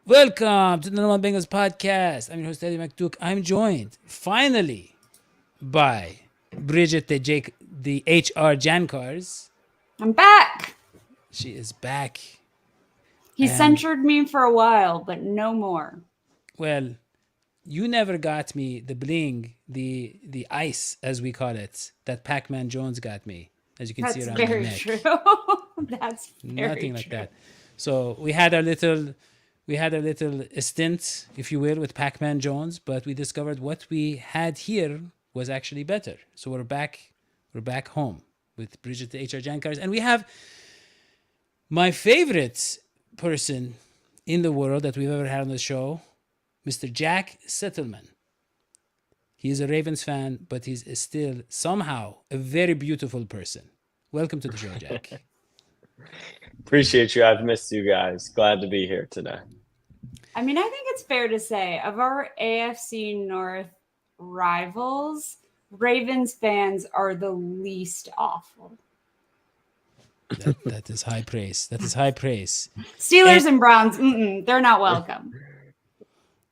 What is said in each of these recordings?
Welcome to the No One Bengals podcast. I'm your host, Eddie McDuke. I'm joined, finally, by Bridget, the HR Jankars. I'm back. She is back. He And, censured me for a while, but no more. well, you never got me the bling, the ice, as we call it, that Pac-Man Jones got me, as you can see around my neck. That's very true. That's very Nothing like true. that. So we had a little stint, if you will, with Pac-Man Jones, but we discovered what we had here was actually better. So we're back home with Bridget the HR Jankars, and we have my favorite person in the world that we've ever had on the show, Mr. Jack Settleman. He is a Ravens fan, but he's still somehow a very beautiful person. Welcome to the show, Jack. Appreciate you. I've missed you guys. Glad to be here today. I mean, I think it's fair to say of our AFC North rivals, Ravens fans are the least awful. That is high praise. That is high praise. Steelers and Browns, they're not welcome.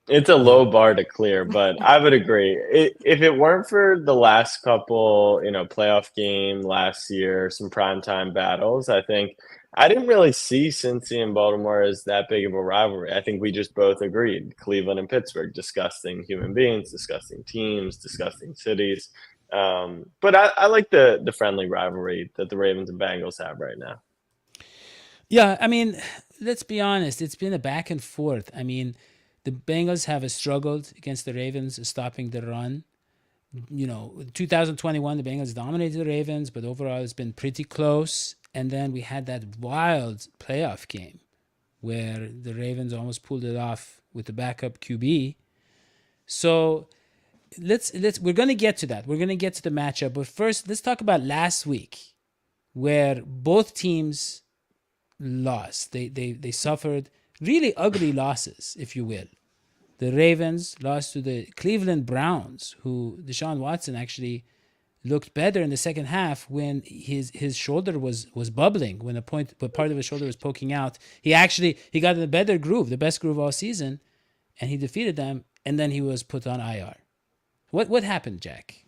It's a low bar to clear, but I would agree. If it weren't for the last couple, playoff game last year, some primetime battles, I think I didn't really see Cincy and Baltimore as that big of a rivalry. I think we just both agreed. Cleveland and Pittsburgh, disgusting human beings, disgusting teams, disgusting cities. But I like the friendly rivalry that the Ravens and Bengals have right now. Yeah, I mean, let's be honest. It's been a back and forth. I mean, the Bengals have struggled against the Ravens, stopping the run. 2021, the Bengals dominated the Ravens, but overall it's been pretty close. And then we had that wild playoff game where the Ravens almost pulled it off with the backup QB. So we're going to get to that. We're going to get to the matchup. But first, let's talk about last week where both teams lost. They suffered really ugly losses, if you will. The Ravens lost to the Cleveland Browns, who Deshaun Watson actually looked better in the second half when his shoulder was bubbling, when part of his shoulder was poking out. He got in a better groove, the best groove all season, and he defeated them, and then he was put on IR. What happened, Jack?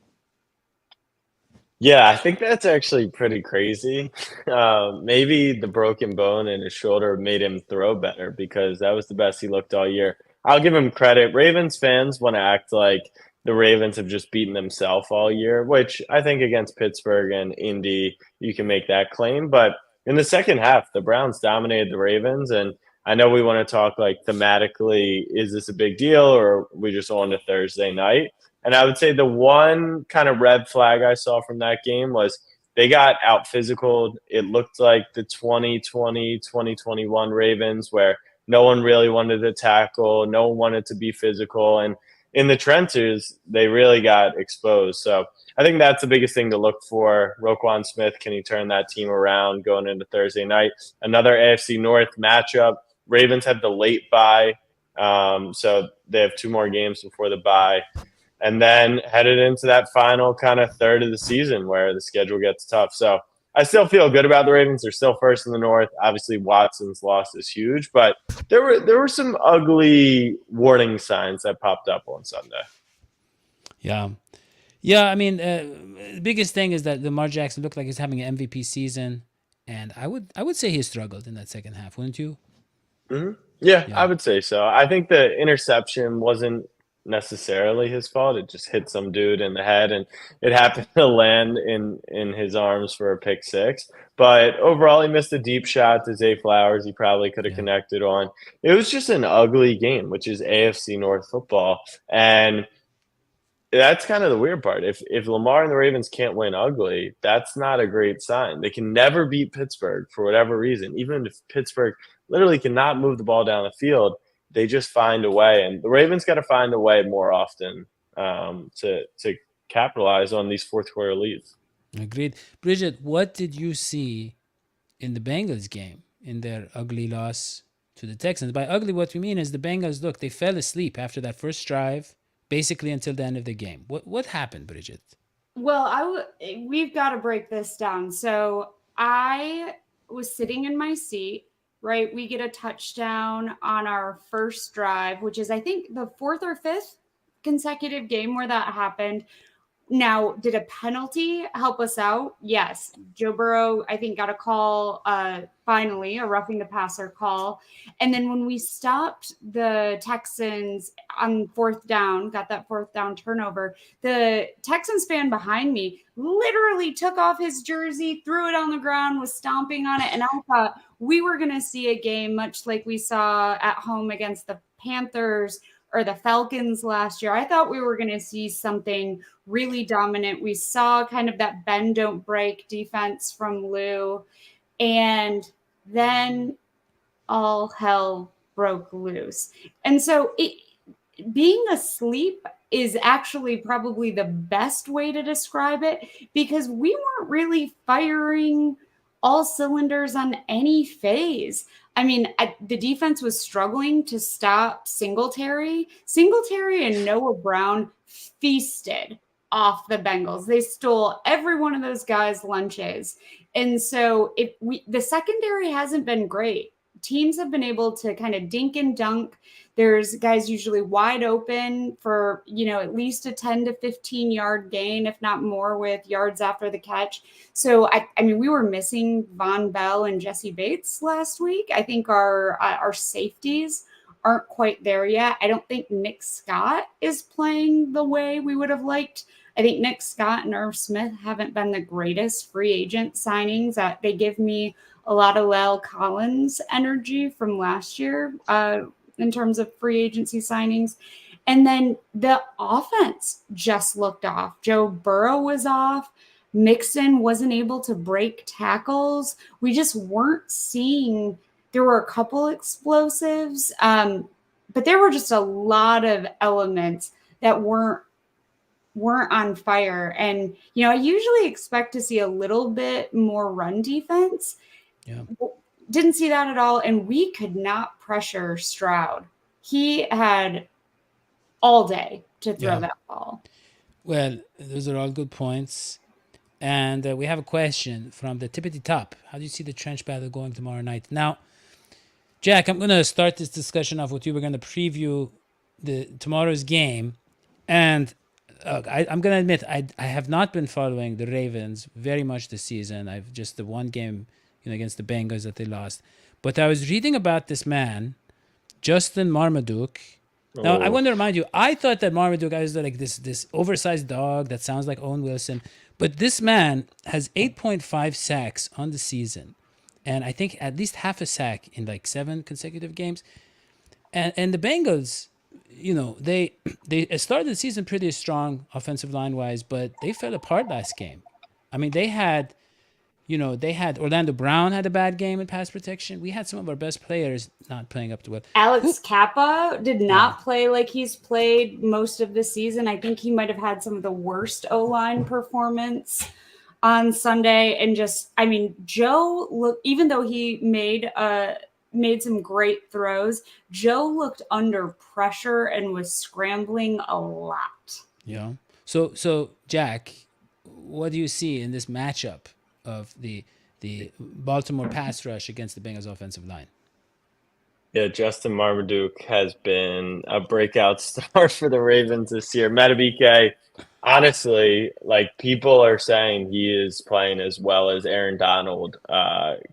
Yeah, I think that's actually pretty crazy. Maybe the broken bone in his shoulder made him throw better because that was the best he looked all year. I'll give him credit. Ravens fans want to act like the Ravens have just beaten themselves all year, which I think against Pittsburgh and Indy, you can make that claim. But in the second half, the Browns dominated the Ravens. And I know we want to talk like thematically, is this a big deal or we just on to Thursday night? And I would say the one kind of red flag I saw from that game was they got out physical. It looked like the 2020, 2021 Ravens where no one really wanted to tackle. No one wanted to be physical. And in the trenches, they really got exposed. So I think that's the biggest thing to look for. Roquan Smith, can he turn that team around going into Thursday night? Another AFC North matchup. Ravens have the late bye. So they have 2 more games before the bye. And then headed into that final kind of third of the season where the schedule gets tough. So I still feel good about the Ravens. They're still first in the North. Obviously, Watson's loss is huge, but there were some ugly warning signs that popped up on Sunday. Yeah. I mean, the biggest thing is that Lamar Jackson looked like he's having an MVP season, and I would say he struggled in that second half, wouldn't you? Mm-hmm. Yeah, I would say so. I think the interception wasn't necessarily his fault. It just hit some dude in the head and it happened to land in his arms for a pick 6. But overall, he missed a deep shot to Zay Flowers. He probably could have connected on. It was just an ugly game, which is AFC North football. And that's kind of the weird part. If Lamar and the Ravens can't win ugly, that's not a great sign. They can never beat Pittsburgh for whatever reason. Even if Pittsburgh literally cannot move the ball down the field, they just find a way. And the Ravens got to find a way more often to capitalize on these fourth quarter leads. Agreed. Bridget, what did you see in the Bengals game in their ugly loss to the Texans? By ugly, what we mean is the Bengals, look, they fell asleep after that first drive basically until the end of the game. What happened, Bridget? Well, we've got to break this down. So I was sitting in my seat, right? We get a touchdown on our first drive, which is, I think, the fourth or fifth consecutive game where that happened. Now, did a penalty help us out? Yes. Joe Burrow, I think, got a call, finally, a roughing the passer call. And then when we stopped the Texans on fourth down, got that fourth down turnover, the Texans fan behind me literally took off his jersey, threw it on the ground, was stomping on it. And I thought we were going to see a game much like we saw at home against the Panthers or the Falcons last year. I thought we were going to see something really dominant. We saw kind of that bend, don't break defense from Lou. And then all hell broke loose. And so being asleep is actually probably the best way to describe it, because we weren't really firing all cylinders on any phase. I mean, the defense was struggling to stop Singletary. Singletary and Noah Brown feasted off the Bengals. They stole every one of those guys' lunches. And so the secondary hasn't been great. Teams have been able to kind of dink and dunk. There's guys usually wide open for, at least a 10 to 15 yard gain, if not more, with yards after the catch. So, I mean, we were missing Von Bell and Jesse Bates last week. I think our safeties aren't quite there yet. I don't think Nick Scott is playing the way we would have liked. I think Nick Scott and Irv Smith haven't been the greatest free agent signings. They give me a lot of Lyle Collins energy from last year in terms of free agency signings. And then the offense just looked off. Joe Burrow was off. Mixon wasn't able to break tackles. We just weren't seeing. There were a couple explosives, but there were just a lot of elements that weren't on fire. And, I usually expect to see a little bit more run defense. Yeah. Didn't see that at all. And we could not pressure Stroud. He had all day to throw that ball. Well, those are all good points. And we have a question from the tippity top. How do you see the trench battle going tomorrow night? Now, Jack, I'm going to start this discussion off with you. We're going to preview tomorrow's game. And I'm going to admit, I have not been following the Ravens very much this season. I've just the one game against the Bengals that they lost. But I was reading about this man, Justin Marmaduke. Now, I want to remind you, I thought that Marmaduke was like this oversized dog that sounds like Owen Wilson. But this man has 8.5 sacks on the season. And I think at least half a sack in like 7 consecutive games. And the Bengals, they started the season pretty strong offensive line-wise, but they fell apart last game. I mean, they had Orlando Brown had a bad game in pass protection. We had some of our best players not playing up to what. Alex Kappa did not play like he's played most of the season. I think he might have had some of the worst O-line performance on Sunday. And Joe, even though he made some great throws, Joe looked under pressure and was scrambling a lot. Yeah. So Jack, what do you see in this matchup of the Baltimore pass rush against the Bengals offensive line? Yeah, Justin Marmaduke has been a breakout star for the Ravens this year. Matabike, honestly, like people are saying he is playing as well as Aaron Donald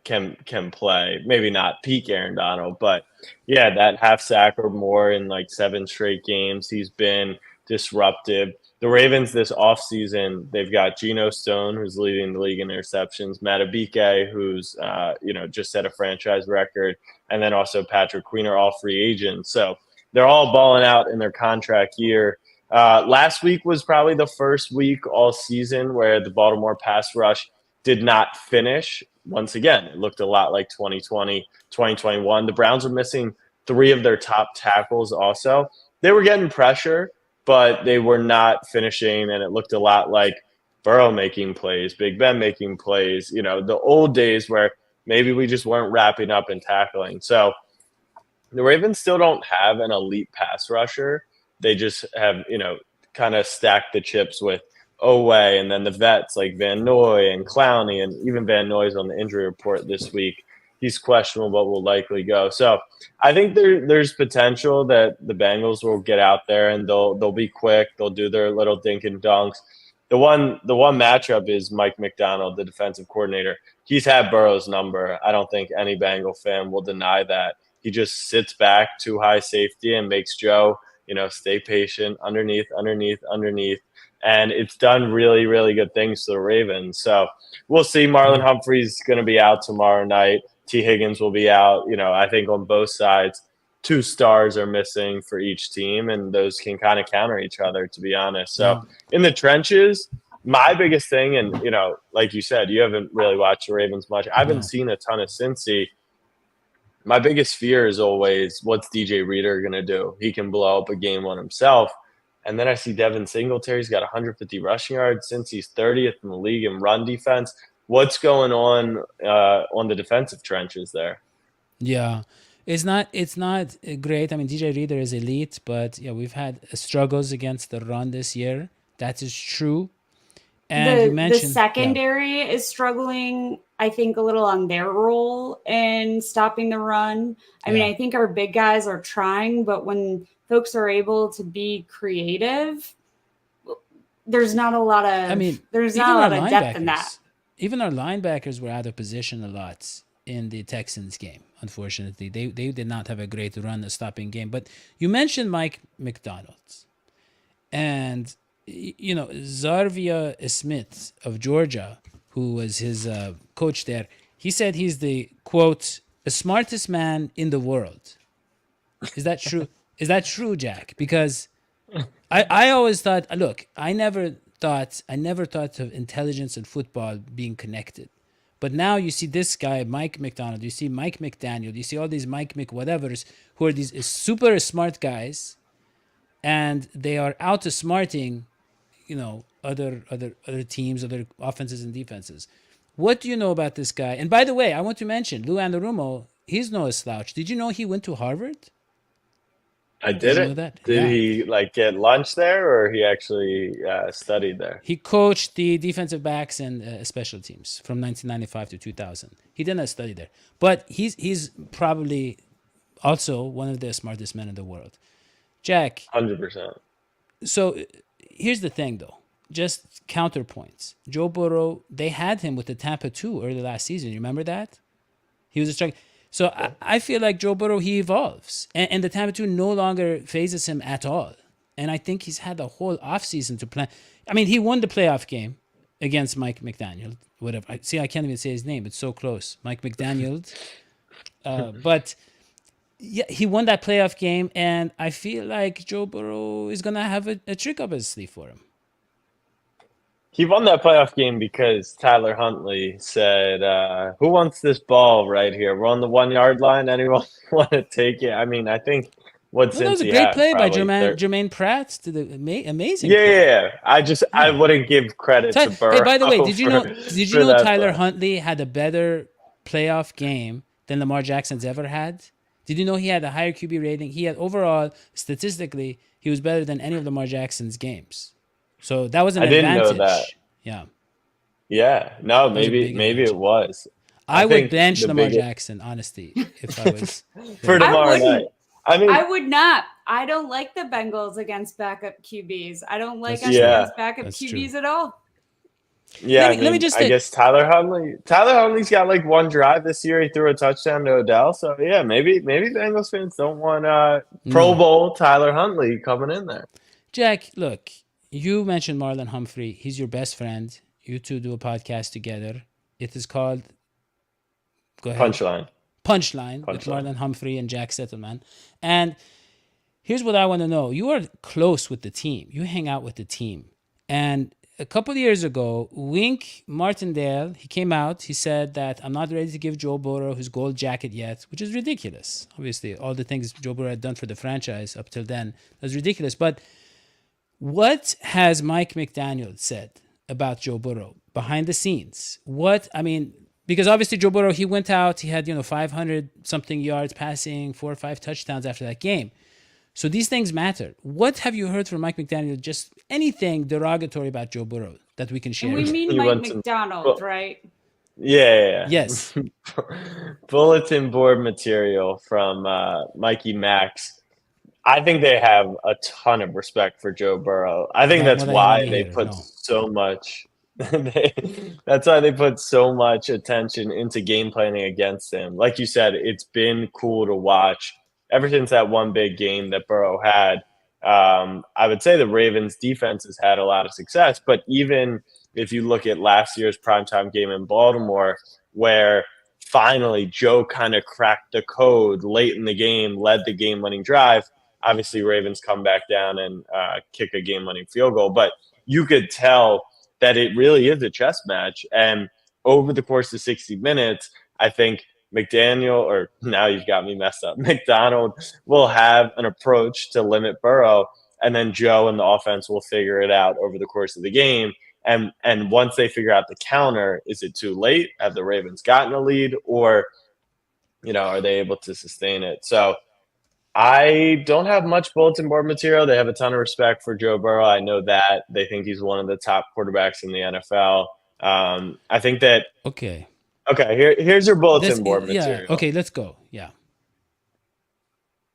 can play. Maybe not peak Aaron Donald, but yeah, that half sack or more in like 7 straight games. He's been disruptive. The Ravens this offseason, they've got Geno Stone, who's leading the league in interceptions, Matabike, who's just set a franchise record, and then also Patrick Queen are all free agents. So they're all balling out in their contract year. Last week was probably the first week all season where the Baltimore pass rush did not finish. Once again, it looked a lot like 2020, 2021. The Browns were missing 3 of their top tackles also. They were getting pressure, but they were not finishing, and it looked a lot like Burrow making plays, Big Ben making plays, the old days where maybe we just weren't wrapping up and tackling. So the Ravens still don't have an elite pass rusher, they just have, kind of stacked the chips with Oweh and then the vets like Van Noy and Clowney, and even Van Noy's on the injury report this week. He's questionable, but will likely go. So I think there's potential that the Bengals will get out there and they'll be quick. They'll do their little dink and dunks. The one matchup is Mike McDonald, the defensive coordinator. He's had Burrow's number. I don't think any Bengal fan will deny that. He just sits back too high safety and makes Joe, stay patient underneath. And it's done really, really good things to the Ravens. So we'll see. Marlon Humphrey's going to be out tomorrow night. T. Higgins will be out. I think on both sides, 2 stars are missing for each team, and those can kind of counter each other, to be honest. So in the trenches, my biggest thing, and, like you said, you haven't really watched the Ravens much. I haven't seen a ton of Cincy. My biggest fear is always, what's DJ Reader going to do? He can blow up a game on himself. And then I see Devin Singletary's got 150 rushing yards since he's 30th in the league in run defense. What's going on the defensive trenches there? Yeah, it's not great. I mean, DJ Reader is elite, but we've had struggles against the run this year. That is true. And you mentioned the secondary is struggling, I think, a little on their role in stopping the run. I mean, I think our big guys are trying, but when folks are able to be creative, there's not a lot of depth in that. Even our linebackers were out of position a lot in the Texans game. Unfortunately, they did not have a great run stopping game. But you mentioned Mike McDonald, and Zarvia Smith of Georgia, who was his coach there. He said he's the, quote, the smartest man in the world. Is that true? Is that true, Jack? Because I always thought, look, I never thought of intelligence and football being connected. But now you see this guy, Mike McDonald, you see Mike McDaniel, you see all these Mike McWhatevers who are these super smart guys, and they are outsmarting, other teams, other offenses and defenses. What do you know about this guy? And by the way, I want to mention Lou Anarumo. He's no slouch. Did you know he went to Harvard? I didn't. Did he get lunch there, or he actually studied there? He coached the defensive backs and special teams from 1995 to 2000. He didn't study there, but he's probably also one of the smartest men in the world. Jack, 100%. So here's the thing, though. Just counterpoints. Joe Burrow, they had him with the Tampa 2 early last season. You remember that? He was a struggle. So I feel like Joe Burrow, he evolves. And the Tampa 2 no longer phases him at all. And I think he's had the whole offseason to plan. I mean, he won the playoff game against Mike McDaniel. Whatever. I can't even say his name. It's so close. Mike McDaniel. But yeah, he won that playoff game. And I feel like Joe Burrow is going to have a trick up his sleeve for him. He won that playoff game because Tyler Huntley said, who wants this ball right here? We're on the 1 yard line. Anyone want to take it? I mean, I think that was a great play by Jermaine Pratt to the amazing. Yeah. I wouldn't give credit to Burrow. Hey, by the way, did you know Tyler Huntley had a better playoff game than Lamar Jackson's ever had? Did you know he had a higher QB rating? He had overall, statistically, he was better than any of Lamar Jackson's games. So that was an advantage. I didn't know that. Yeah. Yeah. No, maybe it was. I would bench Lamar Jackson, honestly, if I was for tomorrow night. I would not. I don't like the Bengals against backup QBs. I don't like us against backup QBs at all. Yeah, let me just. I guess Tyler Huntley's got one drive this year. He threw a touchdown to Odell. So yeah, maybe Bengals fans don't want Pro Bowl Tyler Huntley coming in there. Jack, look. You mentioned Marlon Humphrey. He's your best friend. You two do a podcast together. It is called Punchline with Marlon Humphrey and Jack Settleman. And here's what I want to know. You are close with the team. You hang out with the team. And a couple of years ago, Wink Martindale, he came out. He said that I'm not ready to give Joe Burrow his gold jacket yet, which is ridiculous. Obviously, all the things Joe Burrow had done for the franchise up till then was ridiculous. But what has Mike McDaniel said about Joe Burrow behind the scenes? Because obviously Joe Burrow, he went out, he had 500 something yards passing, 4 or 5 touchdowns after that game. So these things matter. What have you heard from Mike McDaniel? Just anything derogatory about Joe Burrow that we can And share we here. mean You Mike want some- McDonald, right? Yes. Bulletin board material from Mikey Max. I think they have a ton of respect for Joe Burrow. I think Not that's what I want why to they hear. put No. so much. That's why they put so much attention into game planning against him. Like you said, it's been cool to watch ever since that one big game that Burrow had. I would say the Ravens defense has had a lot of success, but even if you look at last year's primetime game in Baltimore, where finally Joe kind of cracked the code late in the game, led the game-winning drive. Obviously, Ravens come back down and kick a game-winning field goal, but you could tell that it really is a chess match. And over the course of 60 minutes, I think McDaniel, or now you've got me messed up, McDonald will have an approach to limit Burrow, and then Joe and the offense will figure it out over the course of the game. And once they figure out the counter, is it too late? Have the Ravens gotten a lead, or are they able to sustain it? So I don't have much bulletin board material. They have a ton of respect for Joe Burrow. I know that they think he's one of the top quarterbacks in the NFL. I think that. Okay. Okay, here's your bulletin board material. Yeah. Okay, let's go. Yeah.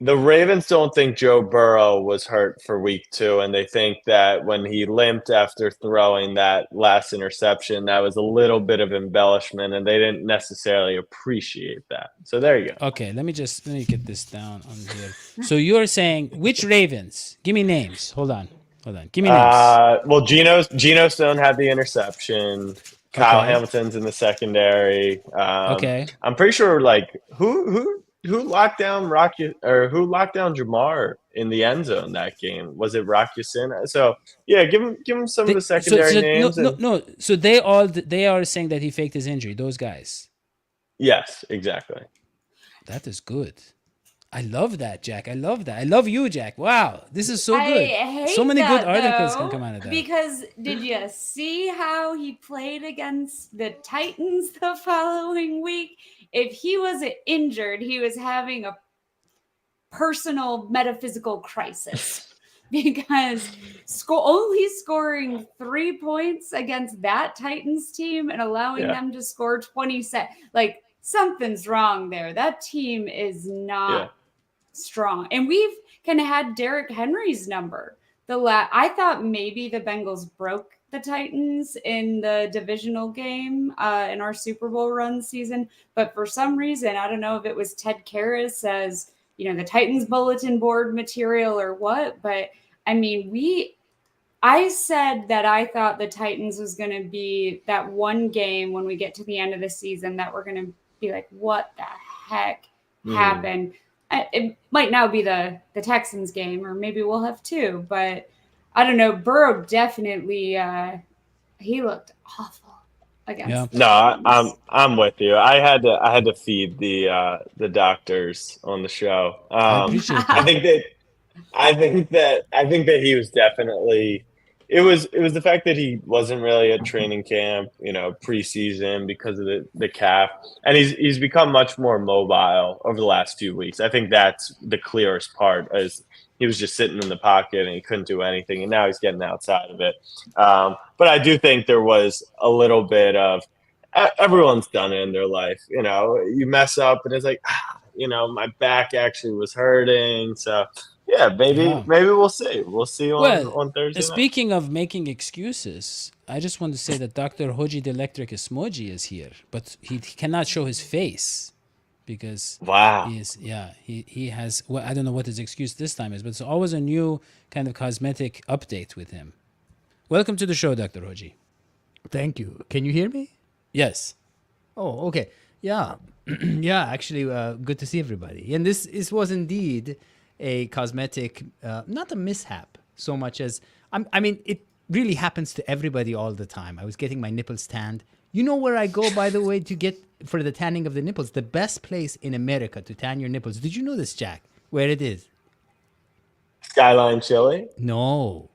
The Ravens don't think Joe Burrow was hurt for week 2, and they think that when he limped after throwing that last interception, that was a little bit of embellishment, and they didn't necessarily appreciate that. So there you go. Okay, let me get this down on here. So you're saying which Ravens? Give me names. Hold on. Give me names. Well, Geno Stone had the interception. Kyle Hamilton's in the secondary. Okay. I'm pretty sure who locked down who locked down Jamar in the end zone that game? Was it Rock Ya-Sin? So yeah, give him some of the secondary names. No. So they are saying that he faked his injury. Those guys. Yes, exactly. That is good. I love that, Jack. I love that. I love you, Jack. Wow, this is so good. I hate so many that, good articles though, can come out of that. Because did you see how he played against the Titans the following week? If he wasn't injured, he was having a personal metaphysical crisis because only scoring 3 points against that Titans team and allowing them to score 27. Like, something's wrong there. That team is not strong. And we've kind of had Derrick Henry's number. I thought maybe the Bengals broke the Titans in the divisional game in our Super Bowl run season. But for some reason, I don't know if it was Ted Karras as, the Titans bulletin board material or what. But I mean, I said that I thought the Titans was going to be that one game when we get to the end of the season that we're going to be like, what the heck happened? It might now be the Texans game, or maybe we'll have 2, but I don't know. Burrow definitely he looked awful against. No, I'm with you. I had to feed the doctors on the show. I appreciate that. I think that he was definitely. It was the fact that he wasn't really at training camp, preseason because of the calf, and he's become much more mobile over the last few weeks. I think that's the clearest part, as he was just sitting in the pocket and he couldn't do anything, and now he's getting outside of it. But I do think there was a little bit of everyone's done it in their life. You mess up and it's like, my back actually was hurting, so. Yeah, maybe we'll see. We'll see on Thursday. Speaking of making excuses, I just want to say that Dr. Hoji the Electric Esmoji is here, but he cannot show his face because he has. Well, I don't know what his excuse this time is, but it's always a new kind of cosmetic update with him. Welcome to the show, Dr. Hoji. Thank you. Can you hear me? Yes. Oh, okay. Yeah, Actually, good to see everybody. And this was indeed a cosmetic, not a mishap so much as, I mean, it really happens to everybody all the time. I was getting my nipples tanned. You know where I go, by the way, to get for the tanning of the nipples? The best place in America to tan your nipples. Did you know this, Jack? Where it is? Skyline Chili? No.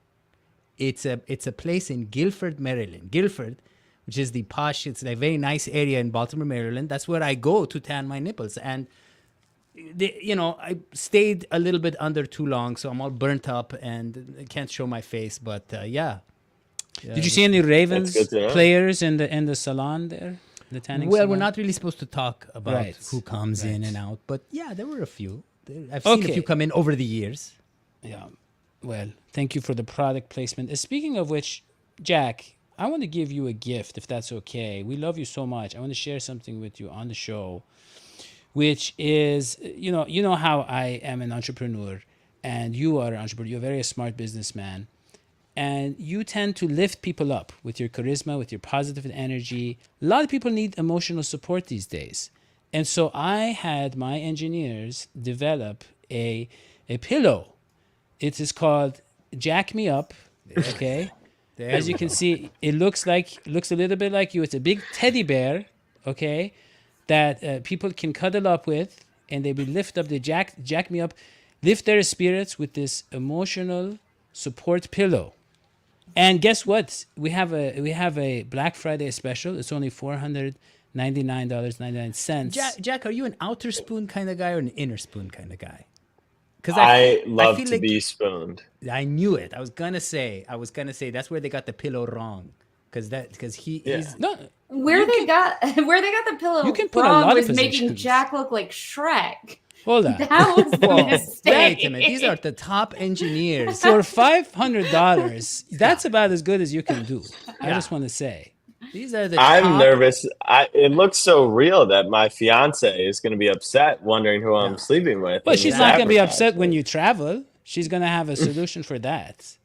It's a place in Guilford, Maryland. Guilford, which is the posh, it's a very nice area in Baltimore, Maryland. That's where I go to tan my nipples. And I stayed a little bit under too long, so I'm all burnt up and I can't show my face. But yeah. Did you see any That's Ravens good to know. players in the salon there, the tanning Well, salon? we're not really supposed to talk about Right. who comes in Right. and out, but yeah, there were a few. I've seen a Okay. few come in over the years. Yeah. Well, thank you for the product placement. Speaking of which, Jack, I want to give you a gift if that's okay. We love you so much. I want to share something with you on the show, which is, you know how I am an entrepreneur and you are an entrepreneur. You're a very smart businessman. And you tend to lift people up with your charisma, with your positive energy. A lot of people need emotional support these days. And so I had my engineers develop a pillow. It is called Jack Me Up. Okay. There As we you can go. see, it looks a little bit like you. It's a big teddy bear, okay, that people can cuddle up with, and they will lift up. They jack me up, lift their spirits with this emotional support pillow. And guess what? We have a Black Friday special. It's only $499.99. Jack, are you an outer spoon kind of guy or an inner spoon kind of guy? Because I love feel to be spooned. I knew it. I was gonna say that's where they got the pillow wrong. Because he's No, Where they got the pillow You can put a wrong lot of was making positions. Jack look like Shrek. hold on. That was the Whoa, mistake. wait a minute. These are the top engineers. For $500, that's about as good as you can do. I Yeah. just want to say. These are the I'm top. nervous. It looks so real that my fiance is going to be upset, wondering who I'm sleeping with. Well, in she's this not going to be upset advertisement. when you travel. She's going to have a solution for that.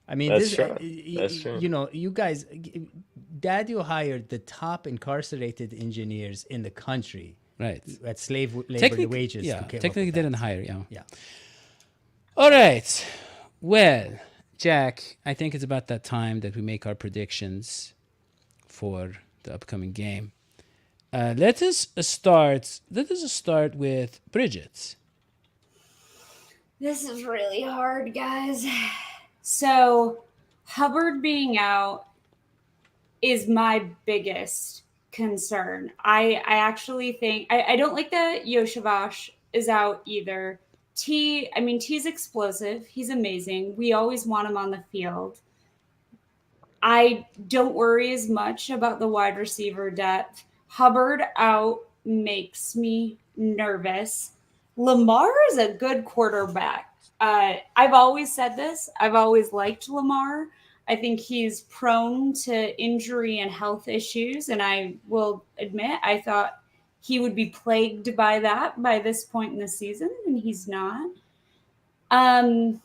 I mean, That's this, true. That's true. You guys, Daddy hired the top incarcerated engineers in the country Right. at slave labor wages. Yeah, to came up technically with didn't that. hire, yeah. Yeah. All right. Well, Jack, I think it's about that time that we make our predictions for the upcoming game. Let us start with Bridget. This is really hard, guys. So, Hubbard being out is my biggest concern. I actually think I don't like that Yoshavash is out either. T's explosive. He's amazing. We always want him on the field. I don't worry as much about the wide receiver depth. Hubbard out makes me nervous. Lamar is a good quarterback. I've always said this. I've always liked Lamar. I think he's prone to injury and health issues, and I will admit I thought he would be plagued by that by this point in the season, and he's not. I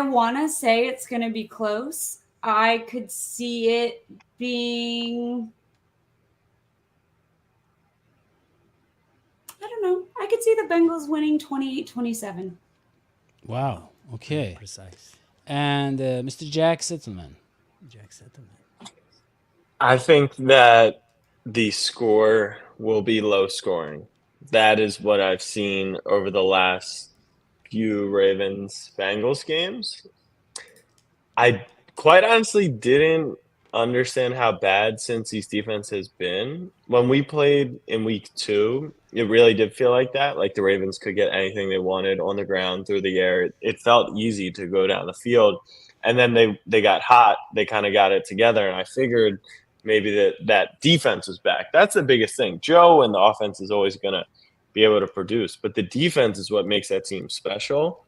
want to say it's going to be close. I could see it being, I don't know. I could see the Bengals winning 28-27. Wow. Okay. Precise. And Mr. Jack Sittleman. Jack Settleman. I think that the score will be low scoring. That is what I've seen over the last few Ravens-Bengals games. I quite honestly didn't understand how bad Cincy's defense has been. When we played in week 2, it really did feel like that. Like the Ravens could get anything they wanted on the ground, through the air. It felt easy to go down the field. And then they got hot. They kind of got it together. And I figured maybe that defense was back. That's the biggest thing. Joe and the offense is always going to be able to produce. But the defense is what makes that team special.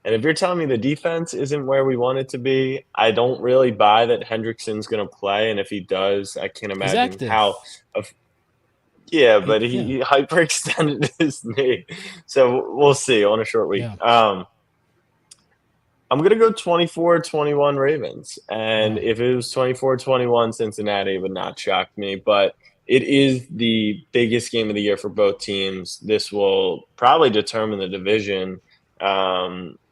And if you're telling me the defense isn't where we want it to be, I don't really buy that Hendrickson's going to play. And if he does, I can't imagine active. how. Yeah, but he hyperextended his knee. So we'll see on a short week. Yeah. I'm going to go 24-21 Ravens. And if it was 24-21 Cincinnati, it would not shock me. But it is the biggest game of the year for both teams. This will probably determine the division.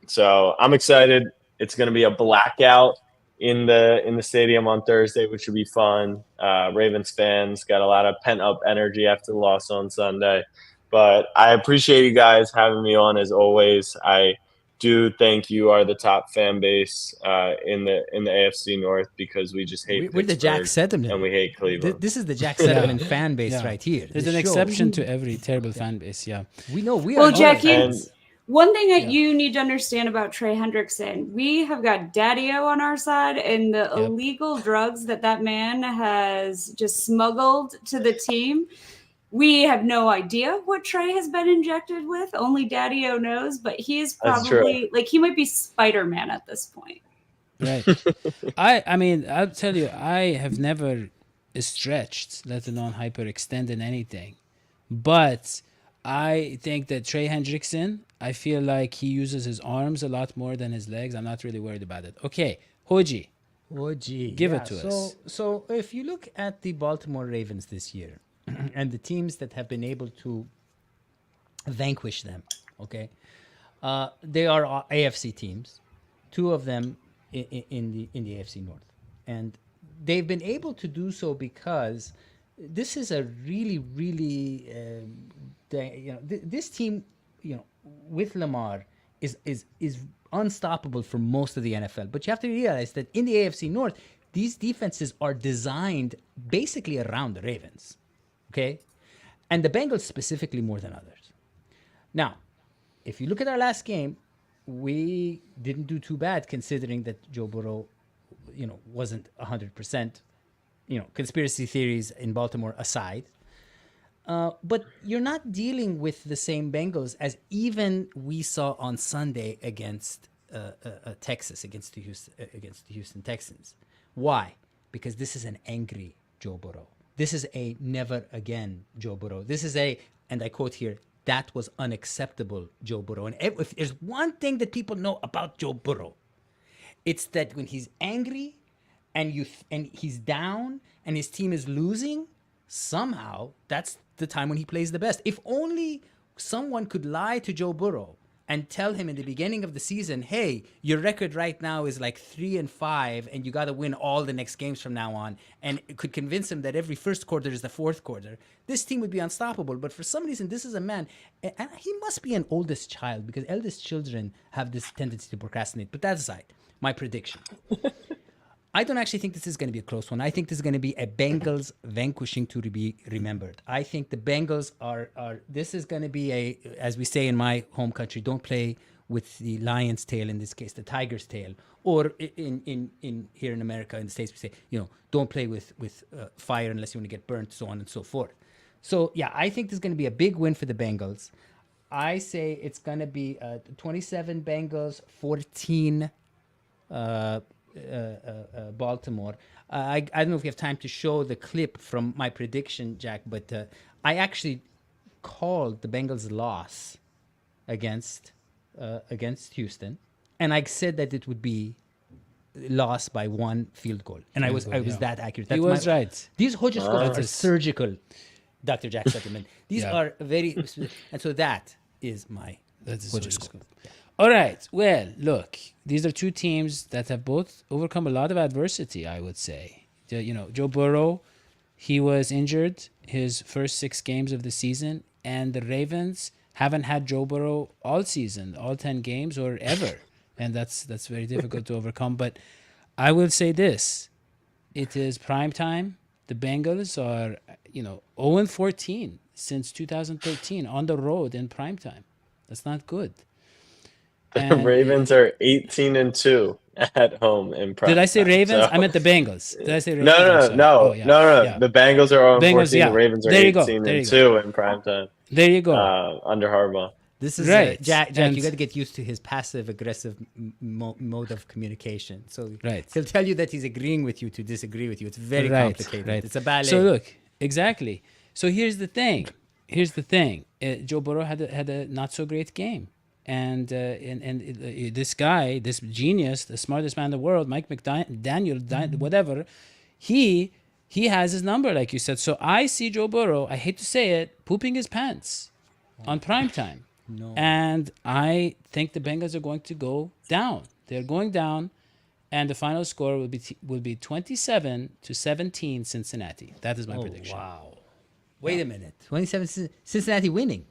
So I'm excited. It's going to be a blackout in the stadium on Thursday, which should be fun. Ravens fans got a lot of pent-up energy after the loss on Sunday. But I appreciate you guys having me on as always. I do think you are the top fan base in the AFC North because we just hate We're the Jack Pittsburgh Settleman. and we hate Cleveland. This is the Jack Settleman fan base Yeah. right here. There's This an shows- exception to every terrible fan base. Yeah. We know we Well, are. Jackie, And one thing that Yeah. you need to understand about Trey Hendrickson, we have got Daddy-O on our side, and the illegal drugs that man has just smuggled to the team. We have no idea what Trey has been injected with. Only Daddy-O knows, but he is That's true. probably like he might be Spider-Man at this point. Right. I mean, I'll tell you, I have never stretched, let alone hyperextended anything. But I think that Trey Hendrickson, I feel like he uses his arms a lot more than his legs. I'm not really worried about it. Okay, Hoji. Oh, gee. Give it to us. So if you look at the Baltimore Ravens this year and the teams that have been able to vanquish them, okay, they are AFC teams, two of them in the AFC North, and they've been able to do so because this is a really this team, with Lamar is unstoppable for most of the NFL. But you have to realize that in the AFC North, these defenses are designed basically around the Ravens, okay, and the Bengals specifically more than others. Now, if you look at our last game, we didn't do too bad considering that Joe Burrow, wasn't 100%. Conspiracy theories in Baltimore aside. But you're not dealing with the same Bengals as even we saw on Sunday against Texas, against the Houston Texans. Why? Because this is an angry Joe Burrow. This is a never again Joe Burrow. This is and I quote here, that was unacceptable Joe Burrow. And if there's one thing that people know about Joe Burrow, it's that when he's angry and he's down and his team is losing, somehow that's the time when he plays the best. If only someone could lie to Joe Burrow and tell him in the beginning of the season, hey, your record right now is like 3-5 and you got to win all the next games from now on, and it could convince him that every first quarter is the fourth quarter, this team would be unstoppable. But for some reason, this is a man, and he must be an oldest child because eldest children have this tendency to procrastinate. But that aside, my prediction. I don't actually think this is going to be a close one. I think this is going to be a Bengals vanquishing to be remembered. I think the Bengals are this is going to be as we say in my home country, don't play with the lion's tail, in this case, the tiger's tail. Or in here in America, in the States, we say, don't play with fire unless you want to get burnt, so on and so forth. So, yeah, I think this is going to be a big win for the Bengals. I say it's going to be 27 Bengals, 14 Baltimore. I don't know if we have time to show the clip from my prediction, Jack, but I actually called the Bengals' loss against Houston, and I said that it would be lost by one field goal, and I was that accurate. He was right. These Hodges scores are surgical, Dr. Jack Settleman. These are very, and so that is my Hodges score. All right. Well, look, these are two teams that have both overcome a lot of adversity, I would say. Joe Burrow, he was injured his first 6 games of the season, and the Ravens haven't had Joe Burrow all season, all 10 games or ever. And that's very difficult to overcome. But I will say this. It is prime time. The Bengals are, 0-14 since 2013 on the road in prime time. That's not good. The Ravens are 18-2 at home in prime. Did I say time, Ravens? so- I meant the Bengals. Did I say Ravens? No. Oh, yeah. The Bengals are 0-14. Bengals, yeah. The Ravens are There you go. 18-2 in prime time. There you go. Under Harbaugh. This is Right. Jack. And- You got to get used to his passive-aggressive mode of communication. So Right. he'll tell you that he's agreeing with you to disagree with you. It's very Right, complicated. right. It's a ballet. So look, exactly. So here's the thing. Joe Burrow had a not so great game, and this guy, this genius, the smartest man in the world, Mike McDaniel, whatever, he has his number, like you said. So I see Joe Burrow, I hate to say it, pooping his pants on prime time. No. And I think the Bengals are going to go down. They're going down, and the final score will be 27-17 Cincinnati. That is my prediction. Wow. Wait a minute. 27 Cincinnati winning.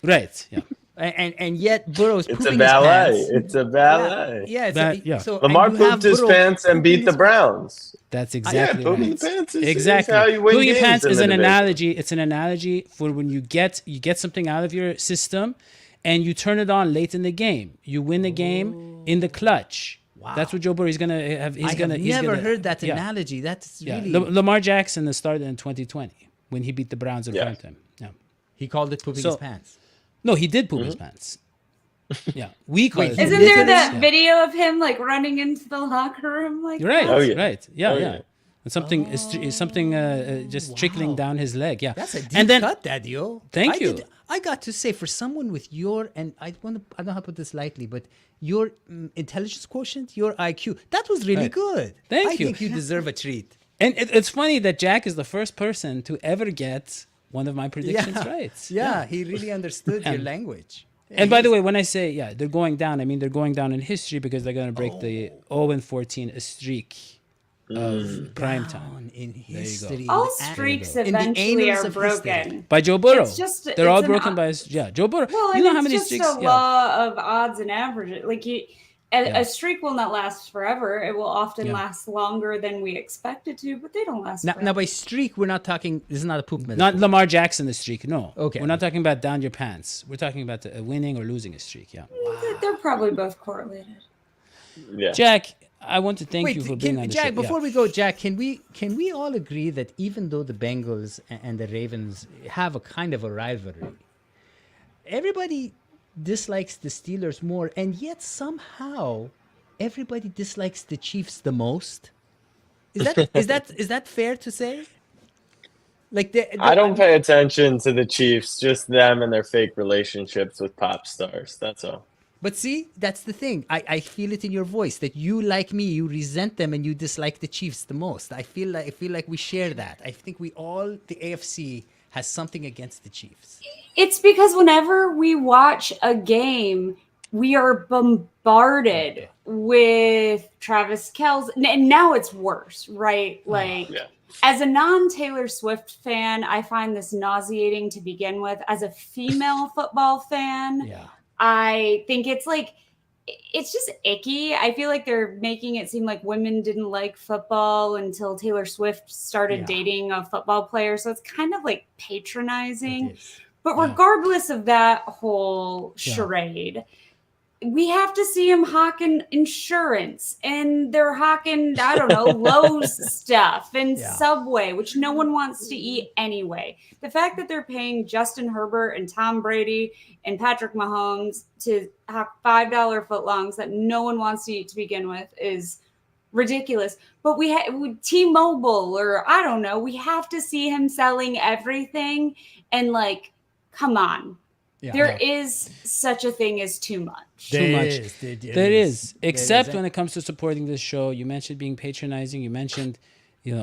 Right. Yeah. and yet Burrow's It's a pooping his ballet. pants. It's a ballet. Yeah, it's That- yeah. So, Lamar and you have pooped his Burrow pants and pooping beat the his- Browns. That's Yeah, exactly pooping right. the pants is Exactly. how you win Pooing your games pants in is the an division. analogy. It's an analogy for when you get something out of your system, and you turn it on late in the game. You win the game in the clutch. Wow. That's what Joe Burrow. He's gonna have. He's I gonna. have he's never gonna, heard that yeah. analogy. That's Yeah, really. Lamar Jackson started in 2020 when he beat the Browns in Yeah. primetime. Yeah. He called it pooping So- his pants. No, he did poop his pants. Yeah, we call Wait, it. he Isn't pooping there his that pants. Yeah. video of him like running into the locker room like You're right. that? Oh, yeah. Right. Yeah. Oh, yeah. yeah. And something is something just trickling Wow. down his leg. Yeah. That's a deep and then cut, Daddy-o. Thank you. I got to say, for someone with your, and I don't know how to put this lightly, but your intelligence quotient, your IQ, that was really Right. good. Thank I you. think you deserve a treat. And it's funny that Jack is the first person to ever get one of my predictions right. Yeah, he really understood your And- language. And by the way, when I say they're going down, I mean they're going down in history because they're going to break the 0-14 streak of prime time Down in you go. history. All in the- streaks in the eventually annals are of history. broken. by Joe Burrow. It's just- they're all it's an broken o- by Joe Burrow. Well, you know and how it's many just streaks? a law of odds and averages. Like Yeah. a streak will not last forever. It will often Yeah. last longer than we expect it to, but they don't last Now, forever. by streak, we're not talking. This is not a poop metaphor. Not Lamar Jackson the streak. No. Okay. We're not talking about down your pants. We're talking about winning or losing a streak. Yeah. They're probably both correlated. Yeah. Jack, I want to thank Wait, you for being on the Jack, show. before we go, Jack, can we all agree that even though the Bengals and the Ravens have a kind of a rivalry, everybody dislikes the Steelers more, and yet somehow everybody dislikes the Chiefs the most? Is that fair to say? Like I don't pay attention to the Chiefs, just them and their fake relationships with pop stars. That's all. But see, that's the thing. I feel it in your voice that you, like me, you resent them and you dislike the Chiefs the most. I feel like we share that. I think we all, the AFC, has something against the Chiefs. It's because whenever we watch a game, we are bombarded with Travis Kelce, and now it's worse, right? Like, Yeah. as a non-Taylor Swift fan, I find this nauseating to begin with. As a female football fan, Yeah. I think it's just icky. I feel like they're making it seem like women didn't like football until Taylor Swift started Yeah. dating a football player. So it's kind of like patronizing. It is. But Yeah. regardless of that whole Yeah. charade, we have to see them hawking insurance, and they're hawking, I don't know, Lowe's stuff and Yeah. Subway, which no one wants to eat anyway. The fact that they're paying Justin Herbert and Tom Brady and Patrick Mahomes to hawk $5 footlongs that no one wants to eat to begin with is ridiculous. But we have T-Mobile, or I don't know, we have to see him selling everything, and like, come on. Yeah. There is such a thing as too much. Too much. There is, except There when it comes to supporting this show. You mentioned being patronizing. You mentioned,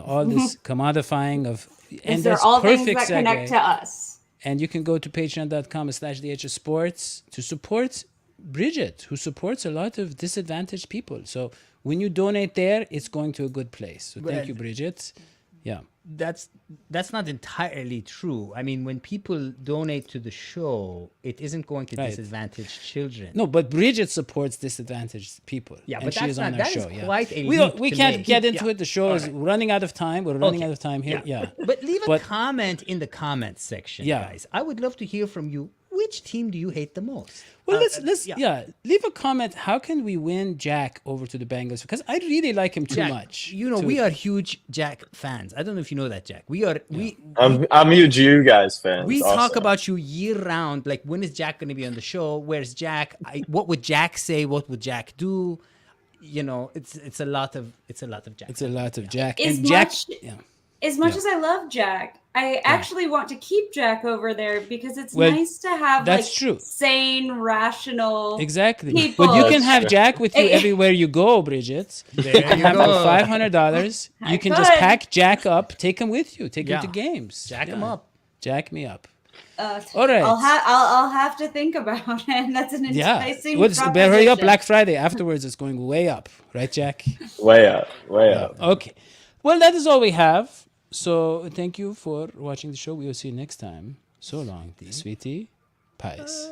all this commodifying of, and These are that's all perfect things that connect segue. to us. And you can go to patreon.com/DHS Sports to support Bridget, who supports a lot of disadvantaged people. So when you donate there, it's going to a good place. So thank you, Bridget. Yeah. That's not entirely true. I mean, when people donate to the show, it isn't going to Right. disadvantaged children. No, but Bridget supports disadvantaged people. Yeah, and but she that's is on not- our that is show. quite a we leap we to can't make. get into Yeah. it. The show is running out of time. We're running out of time here. Yeah. But leave a But- comment in the comments section, Yeah. guys. I would love to hear from you. Which team do you hate the most? Well, let's leave a comment. How can we win Jack over to the Bengals? Because I really like him too Jack, much. You know, to- we are huge Jack fans. I don't know if you know that, Jack. We I'm huge you guys fans. we also. talk about you year round. Like, when is Jack going to be on the show? Where's Jack? What would Jack say? What would Jack do? You know, it's a lot of Jack. It's a lot of Jack. As And Jack, much- yeah. As much as I love Jack, I actually want to keep Jack over there because it's Well, nice to have that's like true. sane, rational Exactly. people. But you can That's have true. Jack with you everywhere you go, Bridget. There You can you have for go. $500. You I can just could. pack Jack up, take him with you, take him Yeah. to games. Jack him Yeah. up. Jack me up. All right. I'll have to think about it. That's an Yeah. enticing Better hurry up. proposition. Black Friday. Afterwards, it's going way up. Right, Jack? way up, way up. Okay. Well, that is all we have. So thank you for watching the show. We will see you next time. So long, sweetie. Pies.